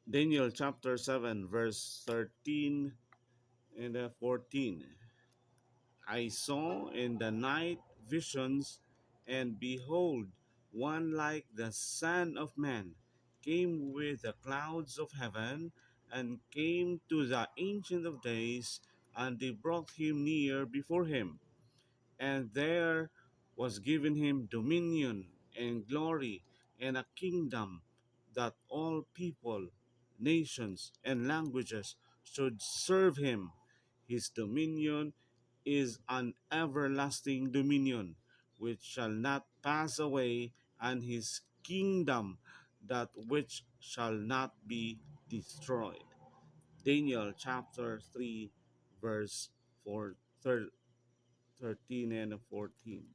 Daniel chapter 7, verse 13 and 14. I saw in the night visions, and behold, one like the Son of Man came with the clouds of heaven, and came to the Ancient of Days, and they brought him near before him. And there was given him dominion and glory and a kingdom, that all people, nations, and languages should serve him. His dominion is an everlasting dominion which shall not pass away, and his kingdom that which shall not be destroyed. Daniel chapter 3, verse 4, 13 and 14.